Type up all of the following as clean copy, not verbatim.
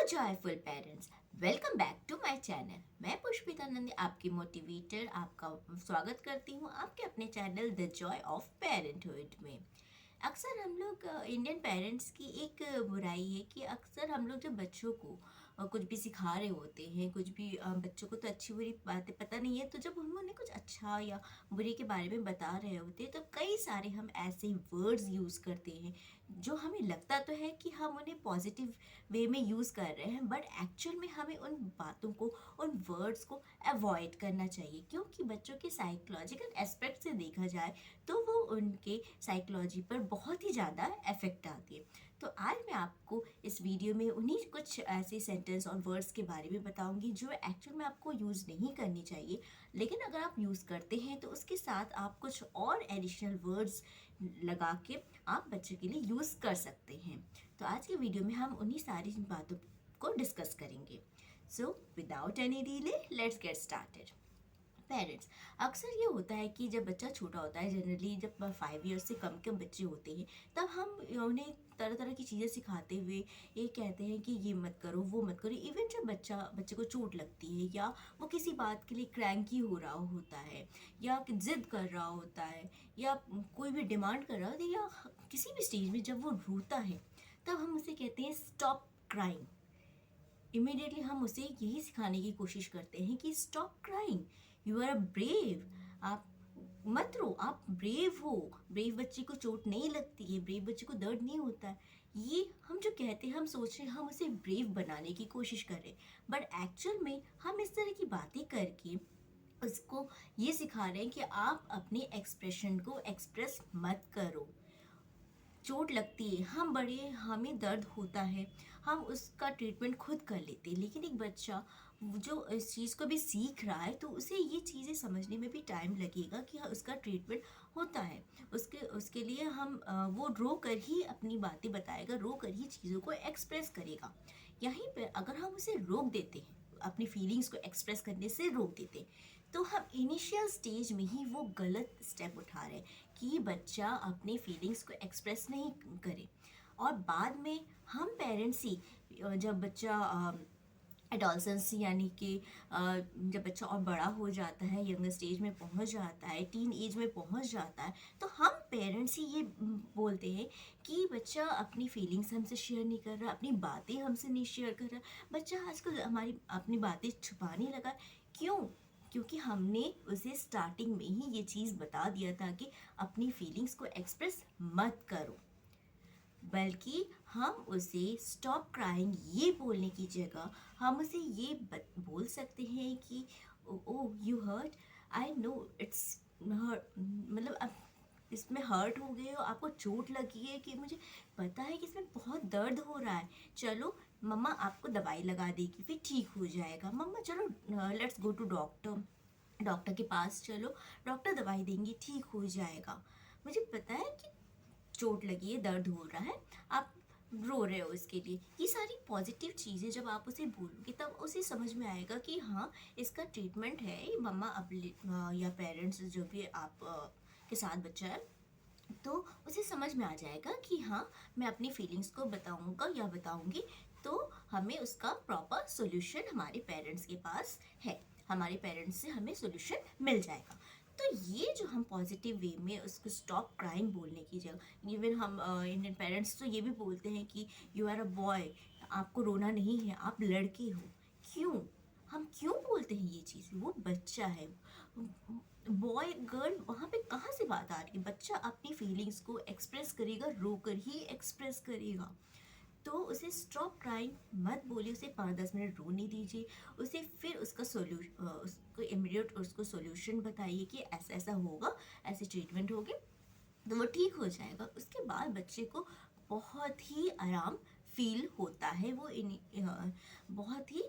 Joyful parents, welcome back to my channel. मैं पुष्पिता नंदी आपकी motivator आपका स्वागत करती हूँ आपके अपने channel the Joy of parenthood में। अक्सर हम लोग इंडियन पेरेंट्स की एक बुराई है कि अक्सर हम लोग जब बच्चों को कुछ भी सिखा रहे होते हैं, कुछ भी बच्चों को तो अच्छी बुरी बातें पता नहीं है, तो जब हम उन्हें कुछ अच्छा या बुरे के बारे में बता रहे होते हैं तो कई सारे हम ऐसे वर्ड्स यूज़ करते हैं जो हमें लगता तो है कि हम उन्हें पॉजिटिव वे में यूज़ कर रहे हैं, बट एक्चुअल में हमें उन बातों को, उन वर्ड्स को अवॉइड करना चाहिए, क्योंकि बच्चों के साइकोलॉजिकल एस्पेक्ट से देखा जाए तो वो उनके साइकोलॉजी पर बहुत ही ज़्यादा इफेक्ट आती है। तो आज मैं आपको इस वीडियो में उन्हीं कुछ ऐसे सेंटेंस और वर्ड्स के बारे में बताऊंगी जो एक्चुअल में आपको यूज़ नहीं करनी चाहिए, लेकिन अगर आप यूज़ करते हैं तो उसके साथ आप कुछ और एडिशनल वर्ड्स लगा के आप बच्चे के लिए यूज़ कर सकते हैं। तो आज के वीडियो में हम उन्हीं सारी बातों को डिस्कस करेंगे। So without any delay let's get started. Parents, अक्सर ये होता है कि जब बच्चा छोटा होता है, जनरली जब 5 ईयर्स से कम के बच्चे होते हैं, तब हम उन्हें तरह तरह की चीज़ें सिखाते हुए ये कहते हैं कि ये मत करो, वो मत करो। इवन जब बच्चे को चोट लगती है या वो किसी बात के लिए क्रैंकी हो रहा होता है या जिद कर रहा होता है या कोई भी डिमांड कर रहा होता है या किसी भी स्टेज में जब वो रोता है, तब हम उसे कहते हैं स्टॉप क्राइंग। इमिडिएटली हम उसे यही सिखाने की कोशिश करते हैं कि stop crying, you are a brave. आप मत रो, आप ब्रेव हो। ब्रेव बच्चे को चोट नहीं लगती है, ब्रेव बच्चे को दर्द नहीं होता है। ये हम जो कहते हैं, हम सोच रहे हैं हम उसे ब्रेव बनाने की कोशिश कर रहे हैं, बट एक्चुअल में हम इस तरह की बातें करके उसको ये सिखा रहे हैं कि आप अपने एक्सप्रेशन को एक्सप्रेस मत करो। चोट लगती है, हम बड़े, हमें दर्द होता है, हम उसका ट्रीटमेंट खुद कर लेते हैं, लेकिन एक बच्चा जो इस चीज़ को भी सीख रहा है तो उसे ये चीज़ें समझने में भी टाइम लगेगा कि हाँ, उसका ट्रीटमेंट होता है। उसके उसके लिए हम वो रो कर ही अपनी बातें बताएगा, रो कर ही चीज़ों को एक्सप्रेस करेगा। यहीं पर अगर हम उसे रोक देते हैं, अपनी फीलिंग्स को एक्सप्रेस करने से रोक देते हैं, तो हम इनिशियल स्टेज में ही वो गलत स्टेप उठा रहे हैं कि बच्चा अपने फीलिंग्स को एक्सप्रेस नहीं करे। और बाद में हम पेरेंट्स ही जब बच्चा एडोलसेंस यानी कि जब बच्चा और बड़ा हो जाता है, यंगर स्टेज में पहुंच जाता है, टीन एज में पहुंच जाता है, तो हम पेरेंट्स ही ये बोलते हैं कि बच्चा अपनी फीलिंग्स हमसे शेयर नहीं कर रहा, अपनी बातें हमसे नहीं शेयर कर रहा, बच्चा आजकल हमारी अपनी बातें छुपाने लगा। क्यों? क्योंकि हमने उसे स्टार्टिंग में ही ये चीज़ बता दिया था कि अपनी फीलिंग्स को एक्सप्रेस मत करो, बल्कि हम उसे स्टॉप क्राइंग ये बोलने की जगह हम उसे ये बोल सकते हैं कि oh you hurt, I know it's hurt, मतलब अब इसमें हर्ट हो गए हो, आपको चोट लगी है कि मुझे पता है कि इसमें बहुत दर्द हो रहा है, चलो मम्मा आपको दवाई लगा देगी, फिर ठीक हो जाएगा। मम्मा चलो let's go to doctor, doctor के पास चलो, डॉक्टर दवाई देंगे, ठीक हो जाएगा। मुझे पता है कि चोट लगी है, दर्द हो रहा है, आप रो रहे हो इसके लिए। ये सारी पॉजिटिव चीज़ें जब आप उसे बोलोगे तब उसे समझ में आएगा कि हाँ, इसका ट्रीटमेंट है। ये मम्मा अब या पेरेंट्स जो भी आप के साथ बच्चा है, तो उसे समझ में आ जाएगा कि हाँ, मैं अपनी फीलिंग्स को बताऊंगा या बताऊंगी तो हमें उसका प्रॉपर सोल्यूशन हमारे पेरेंट्स के पास है, हमारे पेरेंट्स से हमें सोल्यूशन मिल जाएगा। तो ये जो हम पॉजिटिव वे में उसको स्टॉप क्राइंग बोलने की जगह, इवन हम इंडियन पेरेंट्स तो ये भी बोलते हैं कि यू आर अ बॉय, आपको रोना नहीं है, आप लड़के हो। क्यों? हम क्यों बोलते हैं ये चीज़? वो बच्चा है, बॉय गर्ल वहाँ पे कहाँ से बात आ रही है? बच्चा अपनी फीलिंग्स को एक्सप्रेस करेगा, रो कर ही एक्सप्रेस करेगा। तो उसे स्टॉप क्राइंग मत बोलिए, उसे 5-10 मिनट रोने दीजिए, उसे फिर उसका सोल्यूशन, उसको इमीडिएट उसको सोल्यूशन बताइए कि ऐसा ऐसा होगा, ऐसे ट्रीटमेंट होगी तो वो ठीक हो जाएगा। उसके बाद बच्चे को बहुत ही आराम फील होता है, वो बहुत ही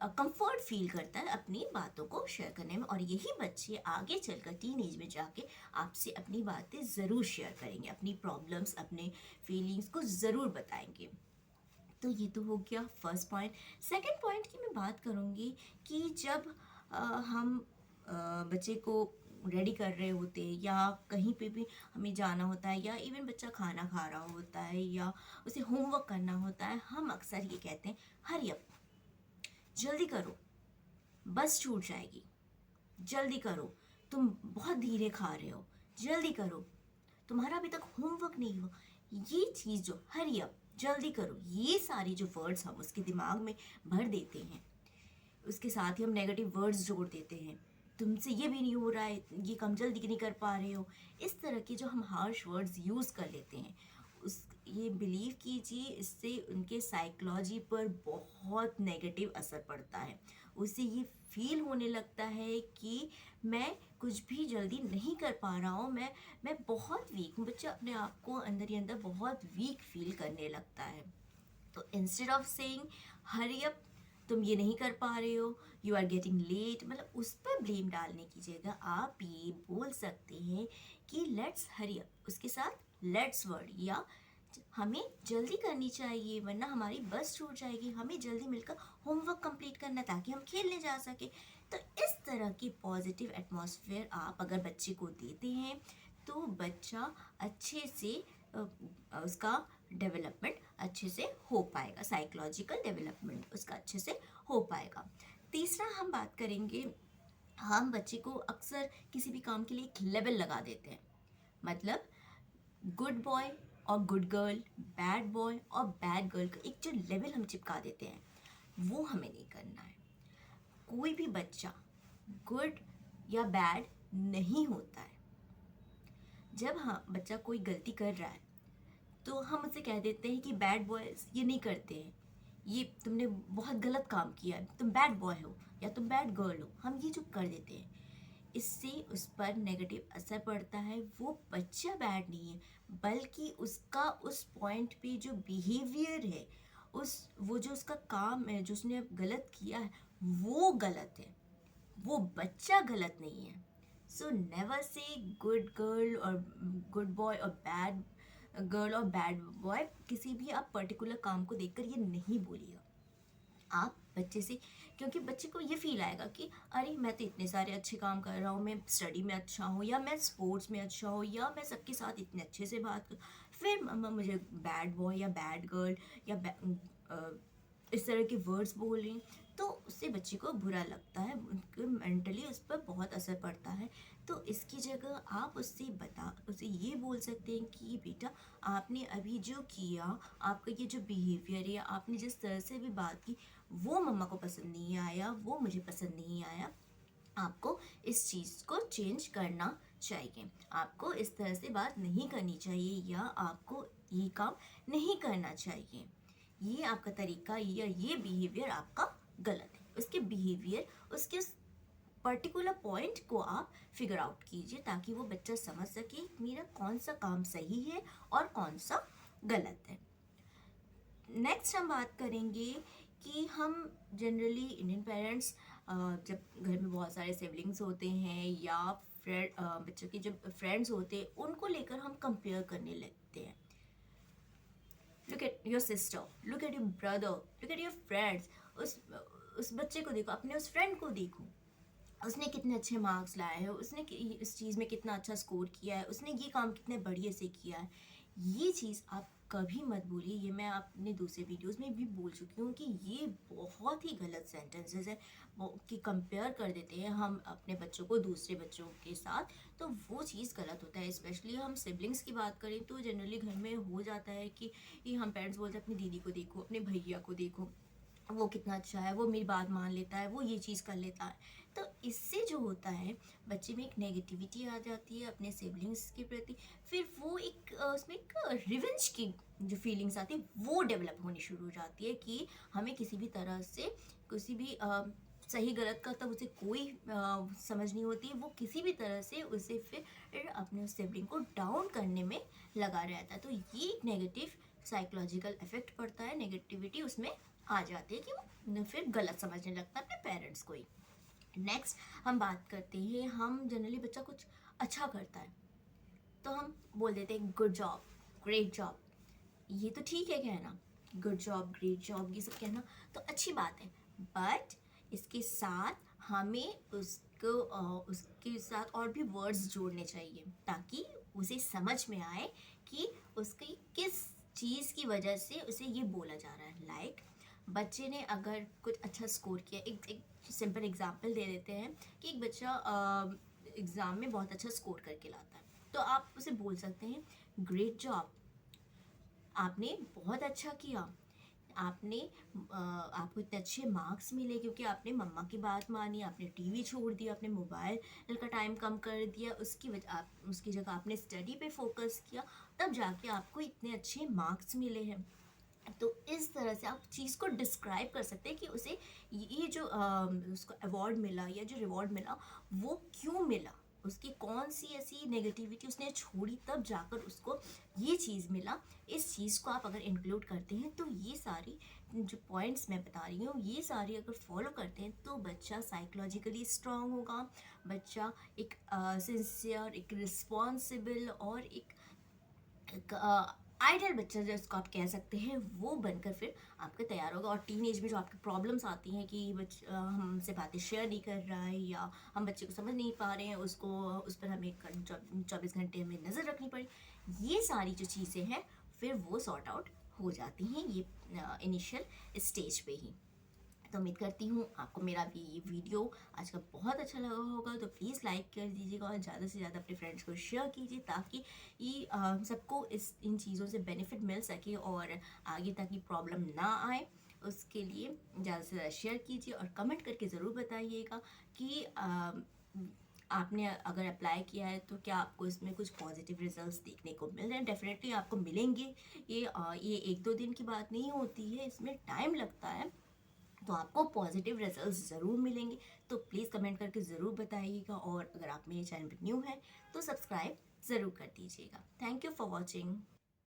कंफर्ट फील करता है अपनी बातों को शेयर करने में, और यही बच्चे आगे चलकर टीन एज में जाके आपसे अपनी बातें ज़रूर शेयर करेंगे, अपनी प्रॉब्लम्स, अपने फीलिंग्स को ज़रूर बताएंगे। तो ये तो हो गया फर्स्ट पॉइंट। सेकंड पॉइंट की मैं बात करूँगी कि जब हम बच्चे को रेडी कर रहे होते हैं या कहीं पे भी हमें जाना होता है या इवन बच्चा खाना खा रहा होता है या उसे होमवर्क करना होता है, हम अक्सर ये कहते हैं हरी अप, जल्दी करो, बस छूट जाएगी, जल्दी करो, तुम बहुत धीरे खा रहे हो, जल्दी करो, तुम्हारा अभी तक होमवर्क नहीं हुआ। ये चीज़ जो हरी अप, जल्दी करो, ये सारी जो वर्ड्स हम उसके दिमाग में भर देते हैं, उसके साथ ही हम नेगेटिव वर्ड्स जोड़ देते हैं, तुमसे ये भी नहीं हो रहा है, ये काम जल्दी नहीं कर पा रहे हो, इस तरह के जो हम हार्श वर्ड्स यूज़ कर लेते हैं, उस ये बिलीव कीजिए इससे उनके साइकोलॉजी पर बहुत नेगेटिव असर पड़ता है। उसे ये फील होने लगता है कि मैं कुछ भी जल्दी नहीं कर पा रहा हूँ, मैं बहुत वीक हूँ। बच्चा अपने आप को अंदर ही अंदर बहुत वीक फील करने लगता है। तो instead of saying hurry up, तुम ये नहीं कर पा रहे हो, यू आर गेटिंग लेट, मतलब उस पर ब्लेम डालने की जगह आप ये बोल सकते हैं कि लेट्स हरी अप, उसके साथ लेट्स वर्ड, या हमें जल्दी करनी चाहिए वरना हमारी बस छूट जाएगी, हमें जल्दी मिलकर होमवर्क कंप्लीट करना ताकि हम खेलने जा सके। तो इस तरह की पॉजिटिव एटमॉस्फेयर आप अगर बच्चे को देते हैं तो बच्चा अच्छे से उसका डेवलपमेंट अच्छे से हो पाएगा, साइकोलॉजिकल डेवलपमेंट उसका अच्छे से हो पाएगा। तीसरा हम बात करेंगे, हम बच्चे को अक्सर किसी भी काम के लिए एक लेवल लगा देते हैं, मतलब गुड बॉय और गुड गर्ल, बैड बॉय और बैड गर्ल का एक जो लेवल हम चिपका देते हैं, वो हमें नहीं करना है। कोई भी बच्चा गुड या बैड नहीं होता है। जब हाँ बच्चा कोई गलती कर रहा है तो हम उससे कह देते हैं कि बैड बॉयज़ ये नहीं करते हैं, ये तुमने बहुत गलत काम किया है, तुम बैड बॉय हो या तुम बैड गर्ल हो, हम ये जो कर देते हैं इससे उस पर नेगेटिव असर पड़ता है। वो बच्चा बैड नहीं है बल्कि उसका उस पॉइंट पे जो बिहेवियर है, वो जो उसका काम है जो उसने गलत किया है वो गलत है, वो बच्चा गलत नहीं है। So never say good girl और गुड बॉय और बैड गर्ल और बैड बॉय, किसी भी आप पर्टिकुलर काम को देखकर ये नहीं बोलिएगा आप बच्चे से, क्योंकि बच्चे को ये फील आएगा कि अरे मैं तो इतने सारे अच्छे काम कर रहा हूँ, मैं स्टडी में अच्छा हूँ या मैं स्पोर्ट्स में अच्छा हूँ या मैं सबके साथ इतने अच्छे से बात कर, फिर मम्मा मुझे बैड बॉय या बैड गर्ल या इस तरह के वर्ड्स बोल रही, तो उससे बच्चे को बुरा लगता है, उनके मेंटली उस पर बहुत असर पड़ता है। तो इसकी जगह आप उसे ये बोल सकते हैं कि बेटा आपने अभी जो किया, आपका ये जो बिहेवियर है, आपने जिस तरह से भी बात की वो मम्मा को पसंद नहीं आया, वो मुझे पसंद नहीं आया, आपको इस चीज़ को चेंज करना चाहिए, आपको इस तरह से बात नहीं करनी चाहिए या आपको ये काम नहीं करना चाहिए, ये आपका तरीका या ये बिहेवियर आपका गलत है। उसके बिहेवियर, उसके पर्टिकुलर पॉइंट को आप फिगर आउट कीजिए ताकि वो बच्चा समझ सके मेरा कौन सा काम सही है और कौन सा गलत है। नेक्स्ट हम बात करेंगे कि हम जनरली इंडियन पेरेंट्स जब घर में बहुत सारे सिबलिंग्स होते हैं या बच्चों के जब फ्रेंड्स होते हैं उनको लेकर हम कंपेयर करने लगते हैं। Look at your sister, look at your brother, look at your friends, उस बच्चे को देखो, अपने उस फ्रेंड को देखो, उसने कितने अच्छे मार्क्स लाए हैं, उसने इस चीज़ में कितना अच्छा स्कोर किया है, उसने ये काम कितने बढ़िया से किया है। ये चीज़ आप कभी मत बोलिए, ये मैं अपने दूसरे वीडियोस में भी बोल चुकी हूँ कि ये बहुत ही गलत सेंटेंसेस है कि कंपेयर कर देते हैं हम अपने बच्चों को दूसरे बच्चों के साथ, तो वो चीज़ गलत होता है। स्पेशली हम सिबलिंग्स की बात करें तो जनरली घर में हो जाता है कि हम पेरेंट्स बोलते हैं अपनी दीदी को देखो, अपने भैया को देखो, वो कितना अच्छा है, वो मेरी बात मान लेता है, वो ये चीज़ कर लेता है। तो इससे जो होता है बच्चे में एक नेगेटिविटी आ जाती है अपने सिबलिंग्स के प्रति, फिर वो एक उसमें एक रिवेंज की जो फीलिंग्स आती है वो डेवलप होनी शुरू हो जाती है कि हमें किसी भी तरह से किसी भी सही गलत का तब उसे कोई समझ नहीं होती, वो किसी भी तरह से उसे फिर अपने उस सिबलिंग को डाउन करने में लगा रहता है। तो ये एक नेगेटिव साइकोलॉजिकल इफेक्ट पड़ता है, नेगेटिविटी उसमें आ जाती है कि वो फिर गलत समझने लगता है अपने पेरेंट्स को ही। नेक्स्ट हम बात करते हैं, हम जनरली बच्चा कुछ अच्छा करता है तो हम बोल देते हैं गुड जॉब, ग्रेट जॉब। ये तो ठीक है कहना, गुड जॉब, ग्रेट जॉब, ये सब कहना तो अच्छी बात है, बट इसके साथ हमें को उसके साथ और भी वर्ड्स जोड़ने चाहिए ताकि उसे समझ में आए कि उसकी किस चीज़ की वजह से उसे ये बोला जा रहा है। लाइक बच्चे ने अगर कुछ अच्छा स्कोर किया, एक सिंपल एग्जांपल दे देते हैं कि एक बच्चा एग्ज़ाम में बहुत अच्छा स्कोर करके लाता है, तो आप उसे बोल सकते हैं ग्रेट जॉब, आपने बहुत अच्छा किया, आपने आपको इतने अच्छे मार्क्स मिले क्योंकि आपने मम्मा की बात मानी, आपने टीवी छोड़ दिया, आपने मोबाइल का टाइम कम कर दिया, उसकी वजह आप उसकी जगह आपने स्टडी पे फोकस किया, तब जाके आपको इतने अच्छे मार्क्स मिले हैं। तो इस तरह से आप चीज़ को डिस्क्राइब कर सकते हैं कि उसे ये जो उसको अवार्ड मिला या जो रिवॉर्ड मिला वो क्यों मिला, उसकी कौन सी ऐसी नेगेटिविटी उसने छोड़ी तब जाकर उसको ये चीज़ मिला। इस चीज़ को आप अगर इंक्लूड करते हैं तो ये सारी जो पॉइंट्स मैं बता रही हूँ ये सारी अगर फॉलो करते हैं तो बच्चा साइकोलॉजिकली स्ट्रांग होगा, बच्चा एक सिंसियर, एक रिस्पॉन्सिबल और एक आइडियल बच्चा जिसको आप कह सकते हैं वो बनकर फिर आपका तैयार होगा। और टीन एज में जो आपकी प्रॉब्लम्स आती हैं कि हमसे बातें शेयर नहीं कर रहा है या हम बच्चे को समझ नहीं पा रहे हैं, उसको उस पर हमें 24 घंटे हमें नज़र रखनी पड़ी, ये सारी जो चीज़ें हैं फिर वो सॉर्ट आउट हो जाती हैं ये इनिशियल स्टेज पे ही। तो उम्मीद करती हूँ आपको मेरा भी ये वीडियो आज का बहुत अच्छा लगा होगा, तो प्लीज़ लाइक कर दीजिएगा और ज़्यादा से ज़्यादा अपने फ्रेंड्स को शेयर कीजिए ताकि ये सबको इन चीज़ों से बेनिफिट मिल सके और आगे तक ये प्रॉब्लम ना आए। उसके लिए ज़्यादा से ज़्यादा शेयर कीजिए और कमेंट करके ज़रूर बताइएगा कि आपने अगर अप्लाई किया है तो क्या आपको इसमें कुछ पॉजिटिव रिजल्ट्स देखने को मिल रहे हैं। डेफिनेटली आपको मिलेंगे, ये 1-2 दिन की बात नहीं होती है, इसमें टाइम लगता है, तो आपको पॉजिटिव रिजल्ट्स ज़रूर मिलेंगे। तो प्लीज़ कमेंट करके ज़रूर बताइएगा और अगर आप मेरे चैनल पर न्यू हैं तो सब्सक्राइब ज़रूर कर दीजिएगा। Thank you for watching.